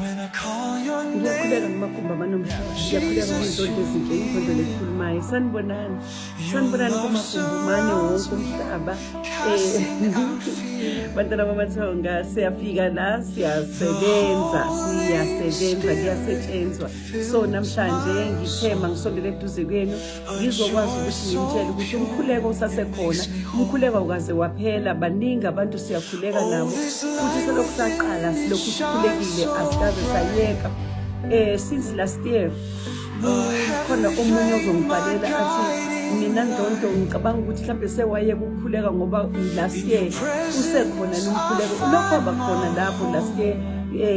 Ngiyakhuleka ngamakhumba manomhlaba, ngiyakhuleka ngey'nto ezinhle, impondo lesikhulumayo. Sanibonani kumakhumba umane wonke umhlaba. Bantwana bamathonga, siyafika la, siyasebenza, kuyasetshenzwa. So namhlanje ngithema ngisondele eduze kwenu, ngizokwazi ukuthi ngimtshele ukuthi umkhuleko usasekhona, umkhuleko awukaze waphela, baningi abantu siyakhuleka nabo, futhi selokhu saqala silokhu sikhulekile asikaze sayeka. Since last year, khona omunye ozongibhalela athi mina Ndondo ngicabanga ukuthi mhlawumbe sewayeka ukukhuleka ngoba last year usekhona nomkhuleko. Lokho abakhona lapho last year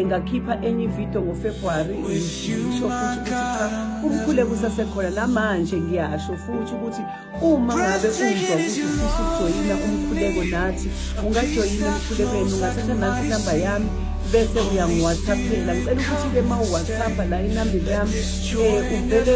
ngakhipha enye ivideo ngoFebruary ngisho futhi ukuthi cha umkhuleko usasekhona namanje ngiyasho futhi ukuthi uma ngabe uzwa ukuthi ufisa ukujoyina umkhuleko nathi ungajoyina umkhulekweni ungathatha nansi inamba yami bese uyangiwhatsappela ngicela ukuthi-ke ma uwhatsappa la inamba yami uvele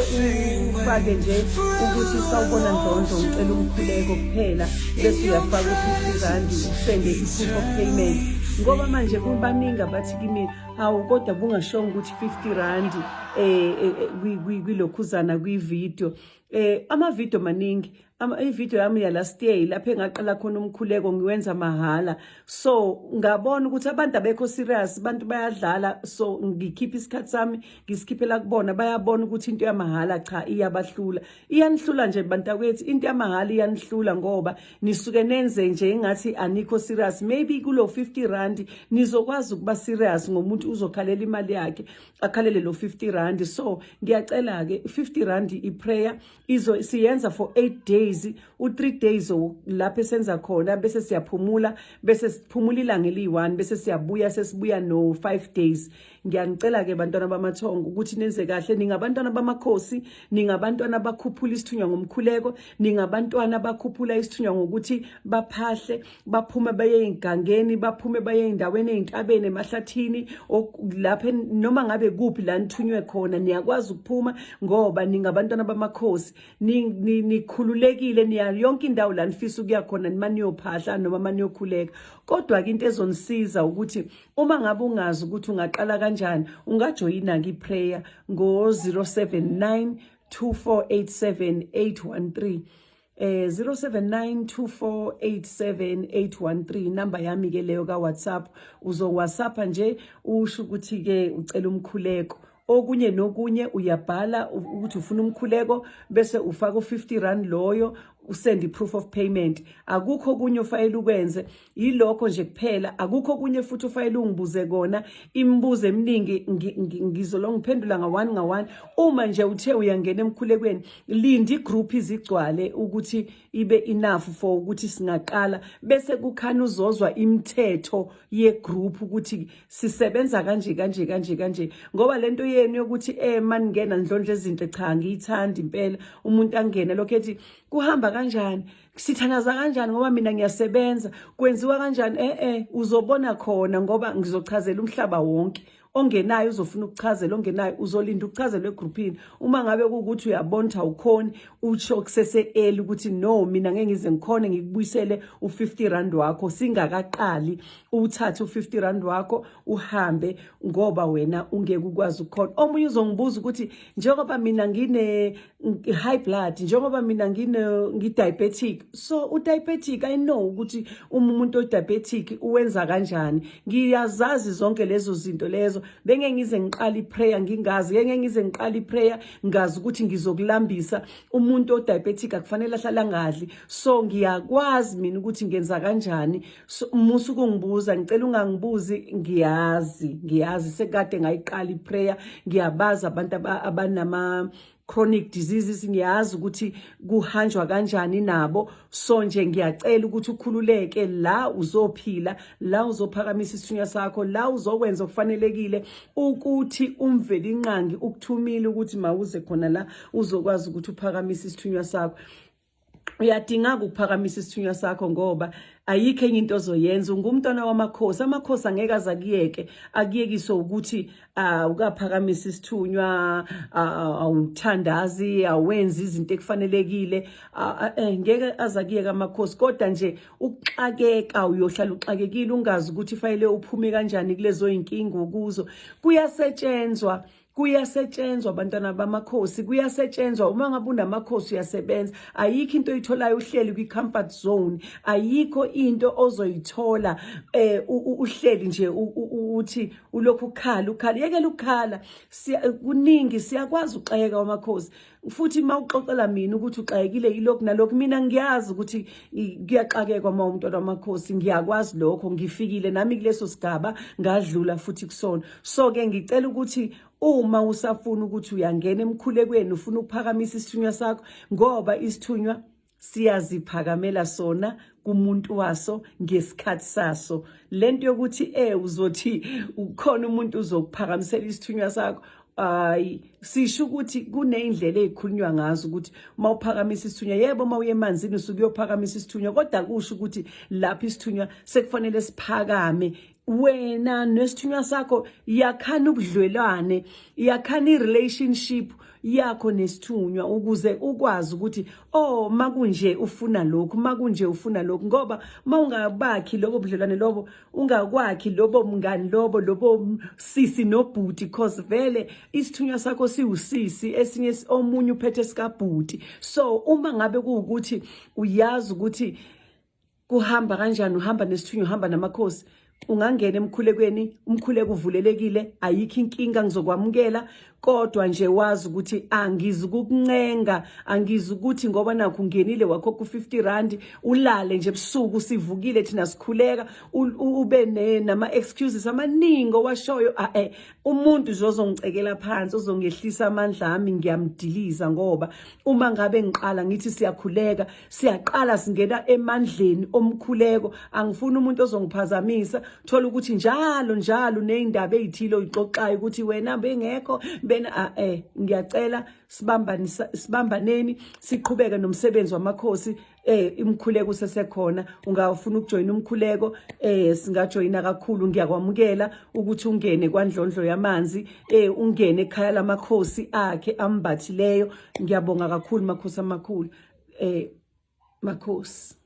ufake nje ukuthi sawubona Ndondo ngicela umkhuleko kuphela bese uyafaka u50 usende i-proof of payment ngoba manje kubaningi abathi kimi hawu kodwa bungashongo ukuthi 50 rand kwilokhuzana kwivideo ama-video maningi ivideo yami ya last year lapho engaqala khona umkhuleko ngiwenza mahala so ngabona ukuthi abantu abekho serious abantu bayadlala so ngikhipha isikhathi sami ngisikhiphela kubona bayabona ukuthi into yamahala cha iyabahlula iyanihlula nje bantakwethu into yamahala iyanihlula ngoba nisuke nenze nje engathi anikho serious maybe kulo 50 rand nizokwazi ukuba serious ngomuntu uzokhalela imali yakhe akhalele lo 50 rand so ngiyacela ke 50 rand iprayer siyenza for 8 days u3 days lapho esenza khona bese siyaphumula bese siphumula ilanga eli1 bese siyabuya sesibuya no 5 days ngiyanicela ke bantwana bamathongo ukuthi nenze kahle ningabantwana bamakhosi ningabantwana bakhuphula isithunywa ngomkhuleko ningabantwana bakhuphula isithunywa ngokuthi baphahle baphume baye egangeni baphume baye endaweni ezintabeni emahlathini lapho noma ngabe kuphi la nithunywe khona niyakwazi ukuphuma ngoba ningabantwana bamakhosi nikhululekile niya yonke indawo la nifisa ukuya khona nimani yophahla noma mani yokhuleka kodwa ke into ezonisiza ukuthi uma ngabe ungazi ukuthi ungaqala kanjani ungajoyina ngiprayer ngo 079 2487813 07924878813 namba yami ke leyo ka WhatsApp uzo WhatsApp nje usho ukuthi ke ucela umkhuleko okunye nokunye uyabhala ukuthi ufuna umkhuleko bese ufaka u50 rand loyo usend i-proof of payment akukho kunye ufayile ukwenze yilokho nje kuphela akukho kunye futhi ufayile ungibuze kona imibuzo eminingi ngizolo ngiphendula nga1 nga1 uma nje uthe uyangena emkhulekweni linda igroup izigcwale ukuthi ibe enough for ukuthi singaqala bese kukhana uzozwa imithetho yegroup ukuthi sisebenza kanje ngoba lento yenu yokuthi maningena ndlondle izinto cha ngiyithanda impela umuntu angena lokho ethi kuhamba kanjani sithanaza kanjani ngoba mina ngiyasebenza kwenziwa kanjani uzobona khona ngoba ngizochazela umhlaba wonke ongenayo uzofuna ukuchazela ongenayo uzolinda ukuchazelwa egroupini uma ngabe ukuthi uyabona ukhona utsho kusese ukuthi no mina ngeke ngize ngikhone ngikubuyisele u50 rand wakho singakaqali uthathe u50 rand wakho uhambe ngoba wena ungeke ukwazi ukukhona omunye uzongibuza ukuthi njengoba mina ngine high blood njengoba mina ngidiabetic so udiabetic I know ukuthi umuntu odiabetic uwenza kanjani ngiyazazi zonke lezo zinto lezo benge ngize ngiqala iprayer ngingazi ngeke ngize ngiqala iprayer ngazi ukuthi ngizokulambisa umuntu odiabetic akufanele ahlala ngadli so ngiyakwazi mina ukuthi ngenza kanjani musu kungibuza ngicela ungangibuzi ngiyazi sekade ngayiqala iprayer ngiyabaza abantu abanama chronic diseases ngiyazi ukuthi kuhanjwa kanjani nabo so nje ngiyacela ukuthi ukhululeke la uzophila la uzophakamisa isithunywa sakho la uzokwenza okufanelekile ukuthi umveli inqangi ukuthumile ukuthi mawuze khona la uzokwazi ukuthi uphakamise isithunywa sakho uyadinga ukuphakamisa isithunywa sakho ngoba ayikho enye into ozoyenza ungumntwana wamakhosi amakhosi angeke azakuyeke akuyekiswe ukuthi ukaphakamisa isithunywa awuthandazi awenzi izinto ekufanelekile ngeke azakuyeka amakhosi kodwa nje ukuxakeka uyohlala uxakekile ungazi ukuthi fanele uphume kanjani kulezo inkinga ukuzo kuyasetshenzwa abantwana bamakhosi kuyasetshenzwa uma ngabe unamakhosi uyasebenza ayikho into oyitholayo uhleli kwi-comfort zone ayikho into ozoyithola uhleli nje uthi ulokhu ukhala yekela ukukhala kuningi siyakwazi uxakeka kwamakhosi futhi mawuxoxela mina ukuthi uxakekile yilokhu nalokhu mina ngiyazi ukuthi kuyaxakekwa uma umntwana wamakhosi ngiyakwazi lokho ngifikile nami kuleso sigaba ngadlula futhi kusona so ke ngicela ukuthi uma usafuna ukuthi uyangena emkhulekweni ufuna ukuphakamisa isithunywa sakho ngoba isithunywa siyaziphakamela sona kumuntu waso ngesikhathi saso lento yokuthi uzothi ukhona umuntu uzokuphakamisela isithunywa sakho sisho ukuthi kuneyindlela ezikhulunywa ngazo ukuthi mawuphakamisa isithunywa yebo mawuye emanzini usuke uyophakamisa isithunywa kodwa kusho ukuthi lapho isithunywa sekufanele siphakame wena nesithunywa sakho yakhana ubudlelwane yakhana irelationship yakho nesithunywa ukuze ukwazi ukuthi makunje ufuna lokhu makunje ufuna lokhu ngoba mawungabakhi lobo budlelwane lobo ungakwakhi lobo mngani lobo sisi nobhuti because vele isithunywa sakho siwusisi esinye omunye uphethe sikabhuti so uma ngabe kuukuthi uyazi ukuthi kuhamba kanjani uhamba nesithunywa uhamba namakhosi ungangena emkhulekweni umkhuleko uvulelekile ayikho inkinga ngizokwamukela kodwa nje wazi ukuthi angizukuncenga angizukuthi ngoba nakho ungenile wakho ku50 rand ulale nje ebusuku sivukile thina sikhuleka ube nama excuses amaningi owashoyo umuntu uzongicekela phansi uzongehlisa amandla ami ngiyamdiliza ngoba uma ngabe ngiqala ngithi siyakhuleka siyaqala singena emandleni omkhuleko angifuni umuntu ozongiphazamisa thola ukuthi njalo nezindaba ezithile oyixoxayo ukuthi wena bengekho bena ngiyacela sibambaneni siqhubeke nomsebenzi wamakhosi imkhuleko sesekhona ungafuna ukujoyina umkhuleko singajoyina kakhulu ngiyakwamukela ukuthi ungene kwandlondlo yamanzi ungene ekhaya lamakhosi akhe ambathileyo ngiyabonga kakhulu makhosi amakhulu makhosi